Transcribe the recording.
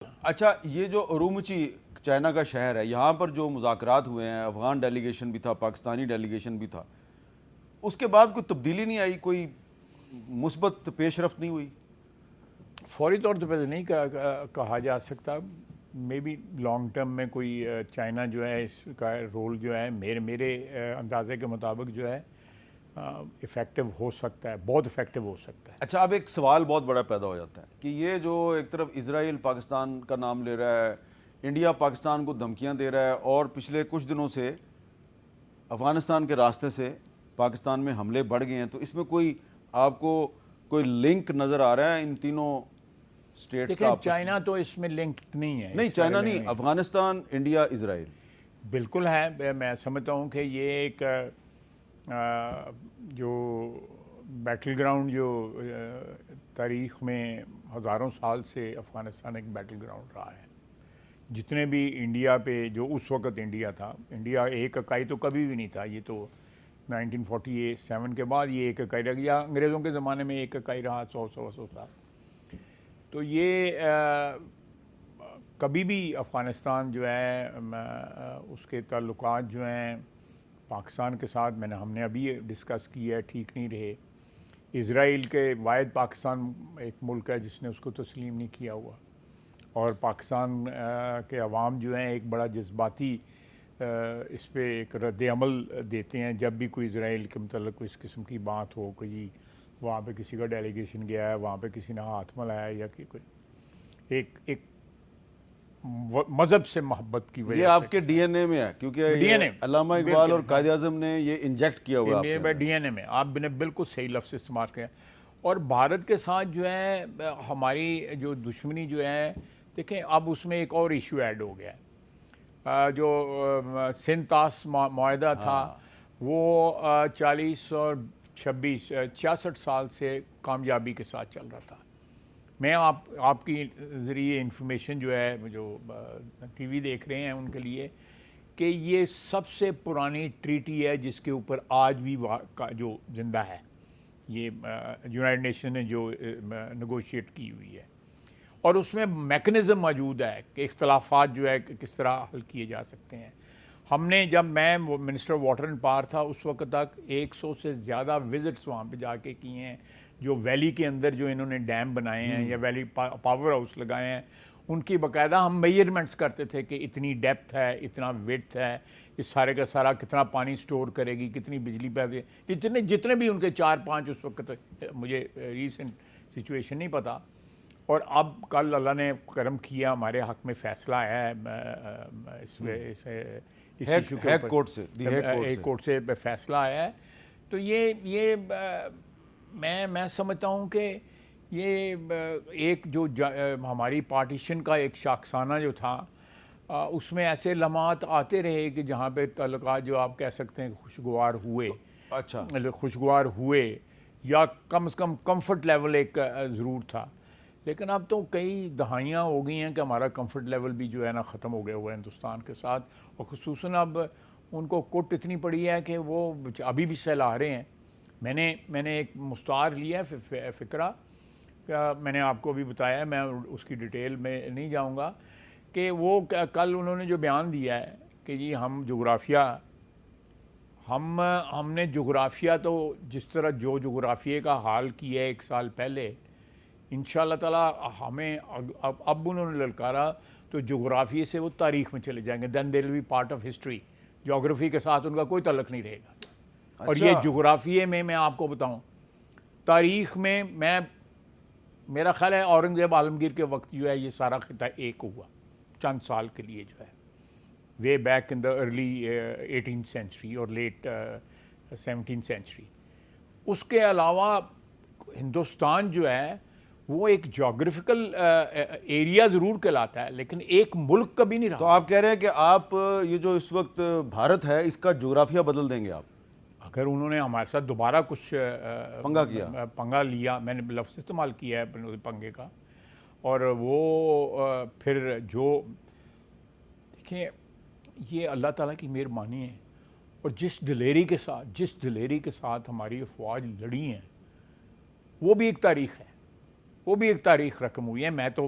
اچھا، یہ جو ارومچی چائنا کا شہر ہے، یہاں پر جو مذاکرات ہوئے ہیں، افغان ڈیلیگیشن بھی تھا، پاکستانی ڈیلیگیشن بھی تھا، اس کے بعد کوئی تبدیلی نہیں آئی، کوئی مثبت پیش رفت نہیں ہوئی؟ فوری طور پہ نہیں کہا جا سکتا، مے بی لانگ ٹرم میں کوئی چائنا جو ہے اس کا رول جو ہے میرے اندازے کے مطابق جو ہے افیکٹو ہو سکتا ہے، بہت افیکٹو ہو سکتا ہے۔ اچھا، اب ایک سوال بہت بڑا پیدا ہو جاتا ہے کہ یہ جو ایک طرف اسرائیل پاکستان کا نام لے رہا ہے، انڈیا پاکستان کو دھمکیاں دے رہا ہے، اور پچھلے کچھ دنوں سے افغانستان کے راستے سے پاکستان میں حملے بڑھ گئے ہیں، تو اس میں کوئی آپ کو کوئی لنک نظر آ رہا ہے ان تینوں اسٹیٹس کا؟ دیکھیں، چائنا تو اس میں لنکڈ نہیں ہے، نہیں، چائنا نہیں، افغانستان، انڈیا، اسرائیل بالکل ہے۔ میں سمجھتا ہوں کہ یہ ایک جو بیٹل گراؤنڈ جو تاریخ میں ہزاروں سال سے افغانستان ایک بیٹل گراؤنڈ رہا ہے۔ جتنے بھی انڈیا پہ جو اس وقت انڈیا تھا، انڈیا ایک اکائی تو کبھی بھی نہیں تھا، یہ تو 1947 کے بعد یہ ایک اکائی رہ گیا، انگریزوں کے زمانے میں ایک اکائی رہا 100 سال۔ تو یہ کبھی بھی افغانستان جو ہے اس کے تعلقات جو ہیں پاکستان کے ساتھ ہم نے ابھی ڈسکس کی ہے، ٹھیک نہیں رہے۔ اسرائیل کے واحد پاکستان ایک ملک ہے جس نے اس کو تسلیم نہیں کیا ہوا، اور پاکستان کے عوام جو ہیں ایک بڑا جذباتی اس پہ ایک رد عمل دیتے ہیں جب بھی کوئی اسرائیل کے متعلق اس قسم کی بات ہو، کہ وہاں پہ کسی کا ڈیلیگیشن گیا ہے، وہاں پہ کسی نے ہاتھ ملایا ہے، یا کہ کوئی ایک مذہب سے محبت کی وجہ سے۔ یہ آپ کے ڈی این اے میں ہے، کیونکہ علامہ اقبال اور قائد اعظم نے یہ انجیکٹ کیا ہوا ہے ڈی این اے میں۔ آپ نے بالکل صحیح لفظ استعمال کیا۔ اور بھارت کے ساتھ جو ہے ہماری جو دشمنی جو ہے، دیکھیں اب اس میں ایک اور ایشو ایڈ ہو گیا ہے۔ جو سندھ طاس معاہدہ تھا، وہ 40 اور 26 66 سال سے کامیابی کے ساتھ چل رہا تھا۔ میں آپ کی ذریعے انفارمیشن جو ہے، جو ٹی وی دیکھ رہے ہیں ان کے لیے، کہ یہ سب سے پرانی ٹریٹی ہے جس کے اوپر آج بھی جو زندہ ہے، یہ یونائٹڈ نیشن نے جو نیگوشیٹ کی ہوئی ہے، اور اس میں میکنزم موجود ہے کہ اختلافات جو ہے کس طرح حل کیے جا سکتے ہیں۔ ہم نے جب میں منسٹر واٹر اینڈ پاور تھا اس وقت تک 100 سے زیادہ وزٹس وہاں پہ جا کے کیے ہیں، جو ویلی کے اندر جو انہوں نے ڈیم بنائے ہیں یا ویلی پاور ہاؤس لگائے ہیں، ان کی باقاعدہ ہم میجرمنٹس کرتے تھے کہ اتنی ڈیپتھ ہے، اتنا وڈتھ ہے، اس سارے کا سارا کتنا پانی سٹور کرے گی، کتنی بجلی پیدا، جتنے بھی ان کے 4-5 اس وقت، مجھے ریسنٹ سچویشن نہیں پتہ۔ اور اب کل اللہ نے کرم کیا، ہمارے حق میں فیصلہ آیا ہے اس ایشو کے اوپر، ایک کورٹ سے فیصلہ آیا ہے۔ تو یہ میں سمجھتا ہوں کہ یہ ایک جو ہماری پارٹیشن کا ایک شاخسانہ جو تھا، اس میں ایسے لمحات آتے رہے کہ جہاں پہ تعلقات جو آپ کہہ سکتے ہیں خوشگوار ہوئے، خوشگوار ہوئے، یا کم از کم کمفرٹ لیول ایک ضرور تھا۔ لیکن اب تو کئی دہائیاں ہو گئی ہیں کہ ہمارا کمفرٹ لیول بھی جو ہے نا ختم ہو گیا ہوا ہے ہندوستان کے ساتھ، اور خصوصاً اب ان کو کٹ اتنی پڑی ہے کہ وہ ابھی بھی سہلا رہے ہیں۔ میں نے ایک مستعار لیا ہے فکرہ، میں نے آپ کو بھی بتایا ہے، میں اس کی ڈیٹیل میں نہیں جاؤں گا، کہ وہ کل انہوں نے جو بیان دیا ہے کہ جی ہم جغرافیہ، ہم نے جغرافیہ تو جس طرح جو جغرافیے کا حال کیا ہے 1 سال پہلے، انشاءاللہ تعالیٰ ہمیں اب انہوں نے للکارا تو جغرافیے سے وہ تاریخ میں چلے جائیں گے، then they will be part of history. جغرافی کے ساتھ ان کا کوئی تعلق نہیں رہے گا۔ اور یہ جغرافیے میں آپ کو بتاؤں، تاریخ میں میرا خیال ہے اورنگزیب عالمگیر کے وقت جو ہے یہ سارا خطہ ایک ہوا چند سال کے لیے، جو ہے way back in the early 18th century اور لیٹ 17th سینچری۔ اس کے علاوہ ہندوستان جو ہے وہ ایک جغرافیکل ایریا ضرور کہلاتا ہے، لیکن ایک ملک کبھی نہیں رہا۔ تو آپ کہہ رہے ہیں کہ آپ یہ جو اس وقت بھارت ہے اس کا جغرافیہ بدل دیں گے آپ اگر انہوں نے ہمارے ساتھ دوبارہ کچھ پنگا لیا، میں نے لفظ استعمال کیا ہے پنگے کا، اور وہ پھر جو دیکھیں یہ اللہ تعالیٰ کی مہربانی ہے، اور جس دلیری کے ساتھ ہماری افواج لڑی ہیں، وہ بھی ایک تاریخ ہے، وہ بھی ایک تاریخ رقم ہوئی ہے۔ میں تو